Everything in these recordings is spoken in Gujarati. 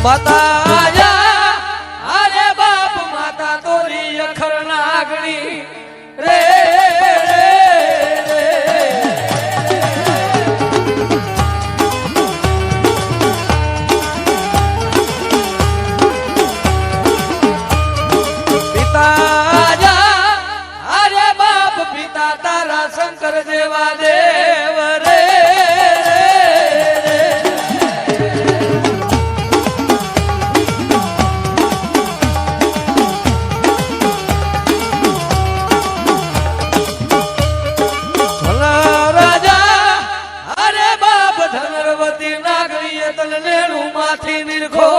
માતા અરે બાપ માતા તોરી અખર નાગણી રે શંકર જેવા દેવ રે ભલા રાજા અરે બાપ ધનરવતી નાગરીએ તન નેણું માથી નિરખો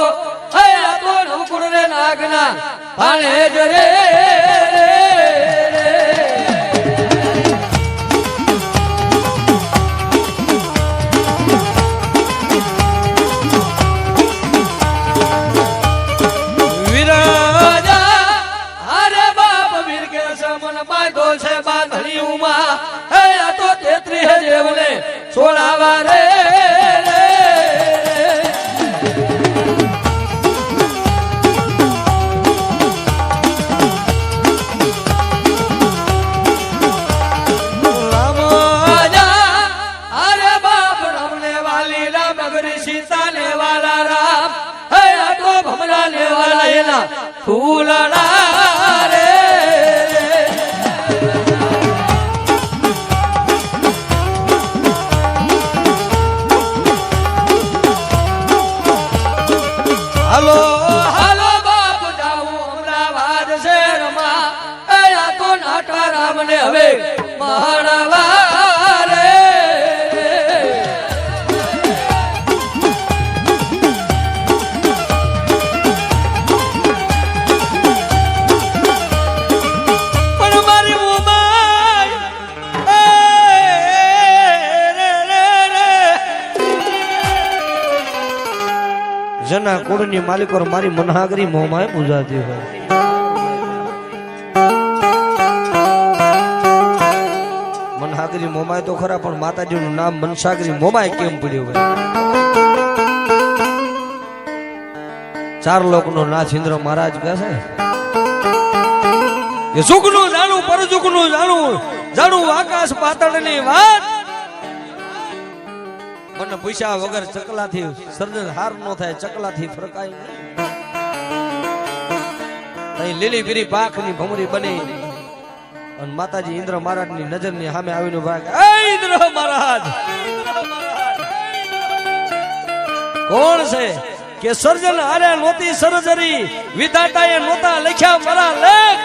હયા તો નવકુળ રે નાગના ભાણે જ રે સોલાવા રે અરે બાપ રમને વાલી રામ નગરી સીતા ને વાલા રામ હે તો ભમરા ને વાલા એના ફૂલડા રે હાલો હાલો બાપ જાવું અમદાવાદ શહેરમાં અયા તો નાટા રામ ને હવે મહાણવા રે પણ મારી મોમાઈ જના કુળની માલિકો મારી મનહાગરી મોમાય પૂજાતી હોય મનહાગરી મોમાય તો ખરા પણ માતાજીનું નામ મનસાગરી મોમાય કેમ પડ્યું હોય ચાર લોકનો નાથ ઇન્દ્ર મહારાજ કહે છે કે સુખનું જાણું પરસુખનું જાણું આકાશ પાતાળની વાત મને પૈસા વગર ચકલાથી સર્જન હાર નો થાય ચકલાથી ફરકાય નહીં લીલી પીરી પાખની ભમરી બની અને માતાજી ઇન્દ્ર મહારાજ ની નજર ની સામે આવીને ભાગ ઇન્દ્ર મહારાજ કોણ છે કે સર્જન હારે નોતી સર્જરી વિધાતાએ નોતા લખ્યા મારા લેખ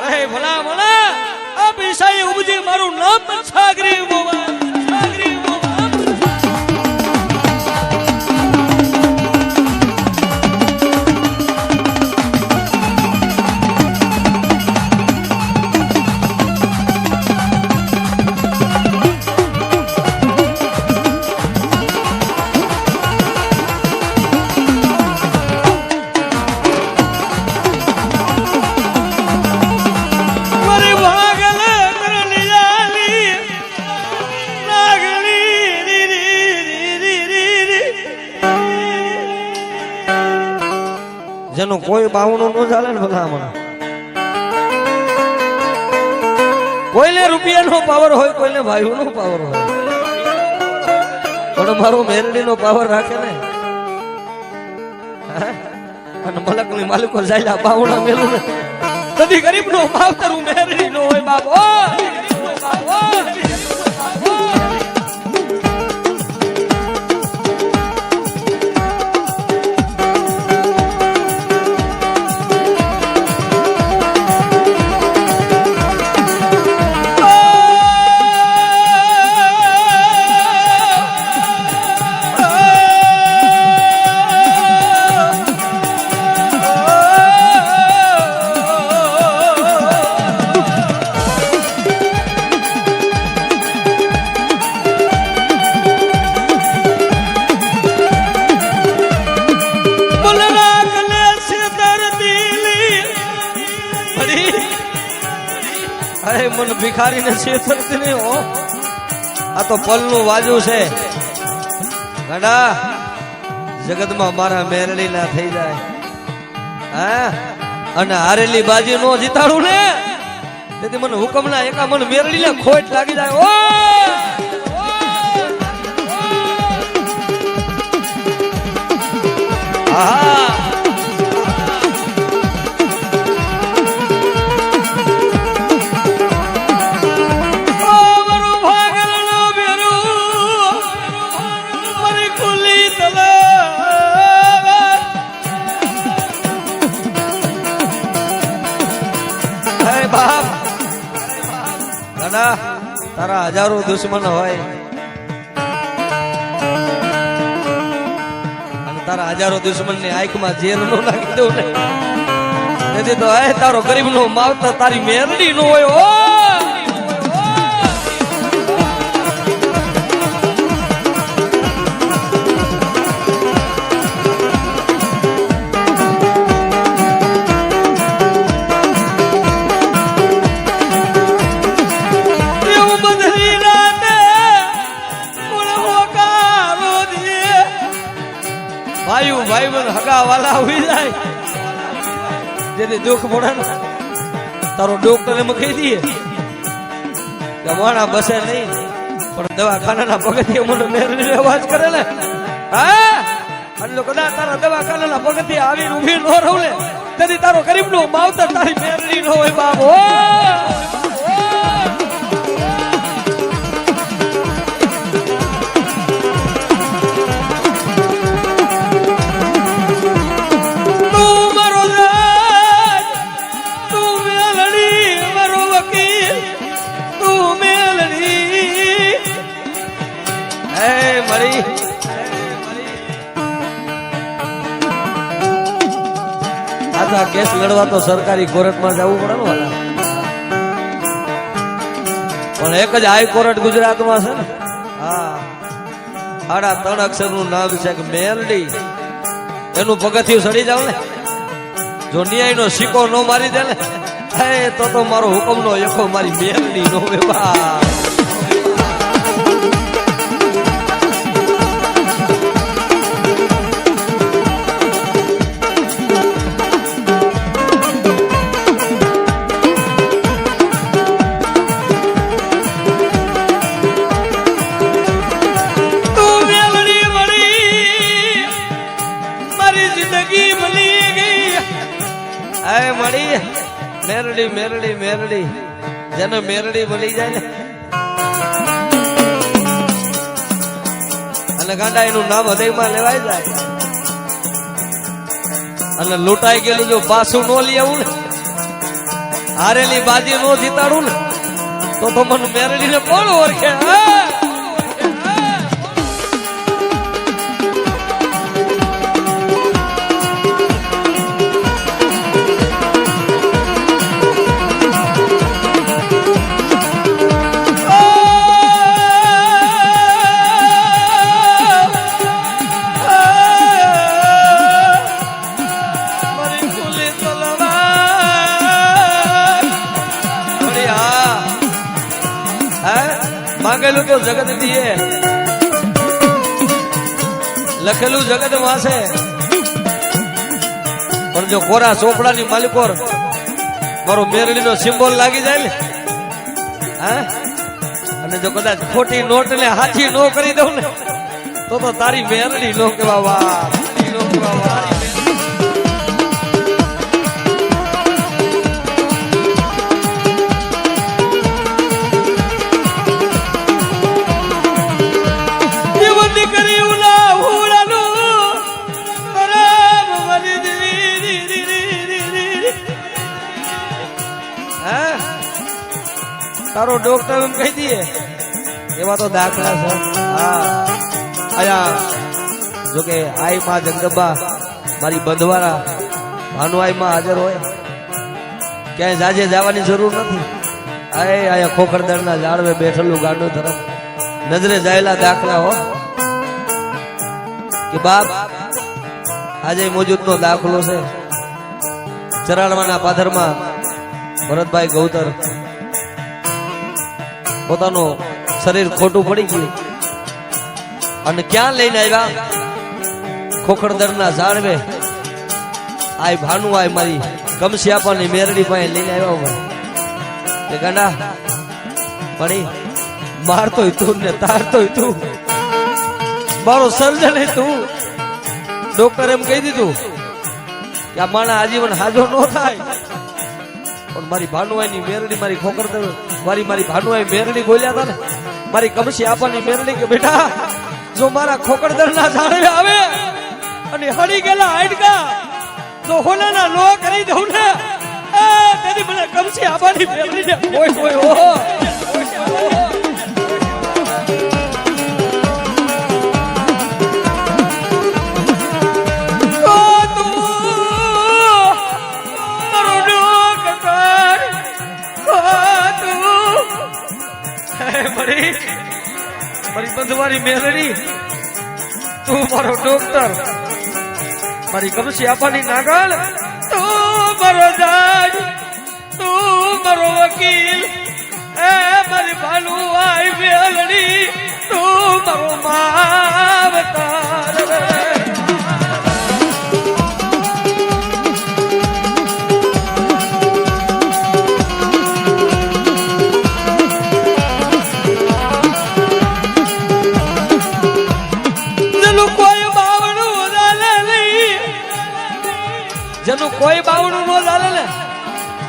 અરે ભલા ભલા આ પૈસાએ ઉપજી મારું નામ સાગરી મોવા જેનું કોઈ બાવણું ન ચાલે ને ભલામણ કોઈને રૂપિયાનો પાવર હોય કોઈને ભાઈઓનો પાવર હોય પણ મારો મેરડીનો પાવર રાખે ને અને મલકની માલિકો જાય બાવણા મેલું ને કદી ગરીબનો માવતર મેરડીનો હોય બાપો અરે મન ભિખારીને છેતરતી નહીં હો, આ તો પલનું વાજુ છે. ગાડા જગતમાં મારા મેરડી ના થઈ જાય હા અને હારેલી બાજી નો જીતાડું ને તેથી મને હુકમ ના એકા મને મેરડી ને ખોટ લાગી જાય ઓ આહા તારા હજારો દુશ્મન હોય અને તારા હજારો દુશ્મન ની આંખમાં ઝેર નો નાખી દઉં ને તેથી તો તારો ગરીબ નો માવતર તારી મેરડી નો હોય ઓ ભાઈ બન હગા વાલા હોઈ જાય જેથી દુઃખ પડે ને તારો ડોક્ટર એમ કહી દઈએ કે માણા બસે નહીં પણ દવાખાનાના પગથિયે મને મેરડી અવાજ કરે ને હા એટલે કદાચ તારા દવાખાનાના પગથિયે આવીને ઊભી ન રહું ને તેથી તારો ગરીબ નો માવતર તારી મેરડી નો હોય બાબો કેસ લડવા તો સરકારી કોર્ટમાં જવું પડે ને વાલા પણ એક જ હાઈકોર્ટ ગુજરાતમાં છે ને હા 3 અક્ષરનું નામ છે કે મેરડી એનું પગથિયું સડી જાવ ને જો ન્યાયનો સિક્કો નો મારી દે ને તો મારો હુકમનો એકો મારી મેરડી નો વેપા મેરડી મેરડી મેરડી જેને મેરડી મળી જાય ને અને ગાંડા એનું નામ હૃદયમાં લેવાય જાય અને લૂંટાઈ ગયેલું જો પાછું નો લઈ આવું ને હારેલી બાજી નો જીતાડું ને તો મને મેરડી ને કોણ ઓળખે માંગેલું તો જગત દીએ લખેલું જગત વાસે પણ જો કોરા ચોપડાની માલિકોર મારો મેરડીનો સિમ્બોલ લાગી જાય ને હા અને જો કદાચ ખોટી નોટ ને હાથી નો કરી દઉં ને તો તારી મેરડી નો કેવા વા નો કેવા વા તારો ડોક્ટર એમ કહી દઈએ એવા તો દાખલા છે હા આયા જોકે આઈ માં જગદંબા મારી બંધવાળા ભાનુઆઈ માં હાજર હોય ક્યાંય જાજે જવાની જરૂર નથી આયા ખોખરદરના ઝાડવે બેઠેલું ગાંડું તરફ નજરે જાયેલા દાખલા હો કે બાપ આજે મોજૂદનો દાખલો છે ચરાડવાના પાથરમાં ભરતભાઈ ગૌતર પોતાનું શરીર ખોટું પડી ગયું અને ક્યાં લઈને આવ્યા ખોખડદરના ઝાડવે આય ભાનુ આય મારી કમસિયાપાની મેરડી પાસે લઈને આવ્યો ભાઈ તે ગાંડા પડી મારતોય તું ને તારતોય તું મારો સર્જન તું ડોક્ટર એમ કહી દીધું કે આ માણા આજીવન હાજો ન થાય પણ મારી ભાનુઆઈની મેરડી મારી ખોખરદર મારી ભાનુઆઈ મેરડી બોલ્યા હતા ને મારી કમસિયાપાની મેરડી કે બેટા જો મારા ખોખરદરના ઝાડવે આવે અને હળી ગયેલા હાડકા જો હોનાના નો કરી દઉં ને તેથી મને કમસિયાપાની મેરડીને ઓય ઓય ઓ મારી બંધવારી મેલડી તું મારો ડોક્ટર મારી કમસિયાપાની નાગલ તું મારો જજ તું મારો વકીલ એ મારી ભાનુઆઈ મેલડી તું મારો માવતાર જેનું કોઈ બાવણું નો ચાલે ને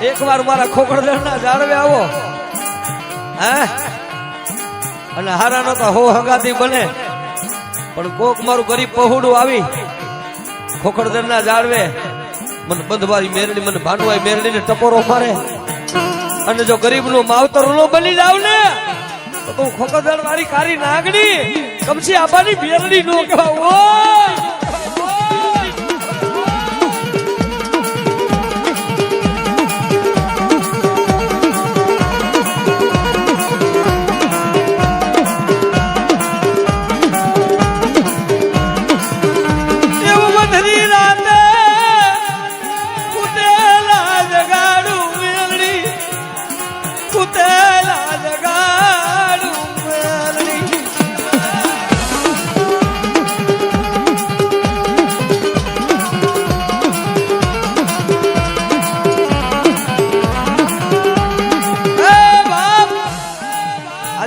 એક વાર મારા ખોખરદરના ઝાડવે આવો હે અને હારા નતા હો હંગાતી બને પણ કોક મારું ગરીબ પહોડું આવી ખોખરદરના ઝાડવે મને બંધવારી મેરડી મને ભાનુઆઈ મેરડીને ટપોરો મારે અને જો ગરીબ નું માવતર નો બની જાવ ને તો તું ખોખરદર વાળી કારી નાગડી કમસિયાપાની મેરડી નો કહેવા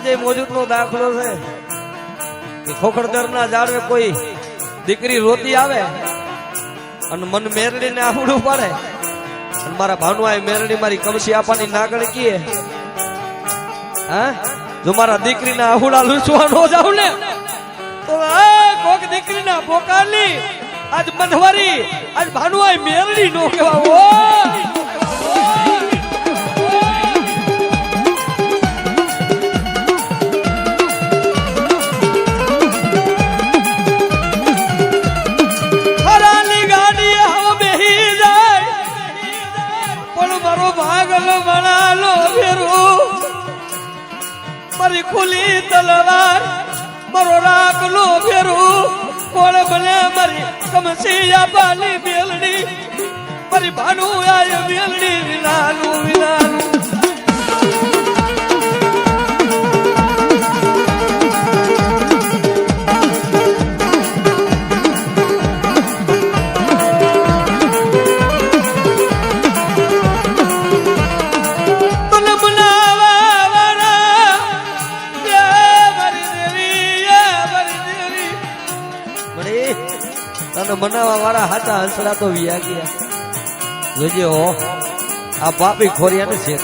ઓય મોજૂદનો દાખલો છે કે ખોખરદરના ઝાડવે કોઈ દીકરી રોતી આવે અને મન મેરડીને આહુડું પાડે અને મારા ભાનુઆઈ મેરડી મારી કમસિયાપાની નાગણ કીએ હા જો મારા દીકરીના આહુડા લૂછવા ન જાવ ને તો કોક દીકરીના પોકારની આજ બંધવારી આજ ભાનુઆઈ મેરડી નો કહેવા મારી ખુલી તલવાર મારો રાખલો ફેરું કોણ બને મારી કમસિયાપાની મેલડી મારી ભાનુઆઈ મેલડી વિનાનું વિનાનું મનાવા વાળા હાથા હંસડા તો વિયા ગયા જોજે હો આ પાપી ખોરિયાને છે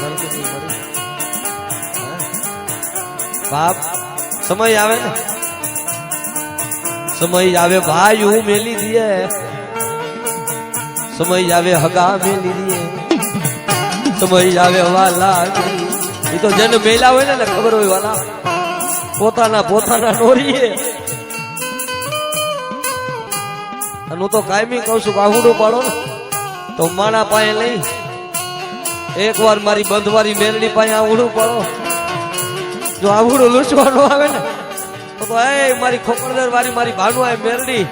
બાપ સમય આવે ને સમય આવે ભાઈ હું મેલી દીએ સમય આવે હગા મેલી દીએ સમય આવે વાલા એ તો જેને મેલા હોય ને ખબર હોય વાલા પોતાના નોરીએ હું તો કાયમી કહું છું આહુડું પાડો ને તો માણા પાસે લઈ એક વાર મારી બંધવારી મેરડી પાસે આહુડું પાડો જો આહુડું લૂછવાનું આવે ને તો મારી ખોખરદર વાળી મારી ભાનુઆઈ મેરડી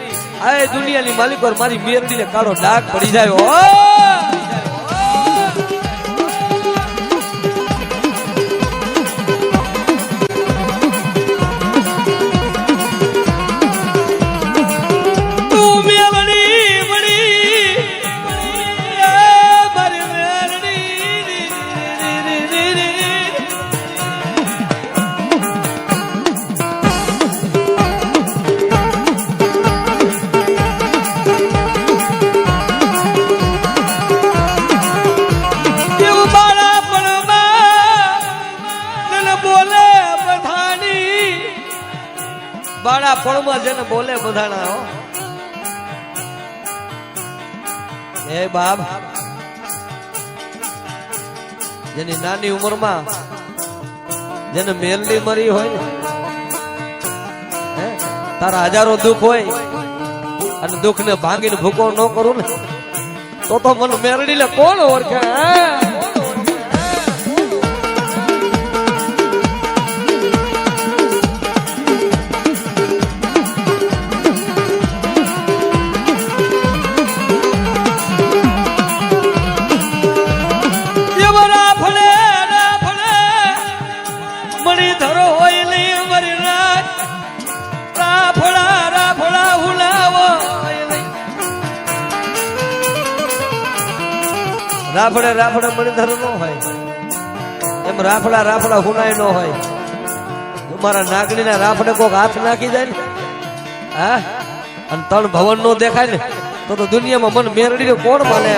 આ દુનિયાની માલિક મારી મેરડીને કાળો ડાઘ પડી જાય તું ભવમાં જેને બોલે બધાણા હો એ બાપ જેની નાની ઉંમરમાં જેને મેલડી મરી હોય ને તારા હજારો દુઃખ હોય અને દુઃખ ને ભાંગીને ભૂકો ન કરું ને તો મને મેરડી લે કોણ ઓળખે રાફડે રાફડે મણિધર નો હોય એમ રાફડા હુનાય નો હોય તમારા નાગણી ના રાફડે કોક હાથ નાખી જાય ને હા અને ત્રણ ભવન નો દેખાય ને તો દુનિયામાં મન મેરડી કોણ માને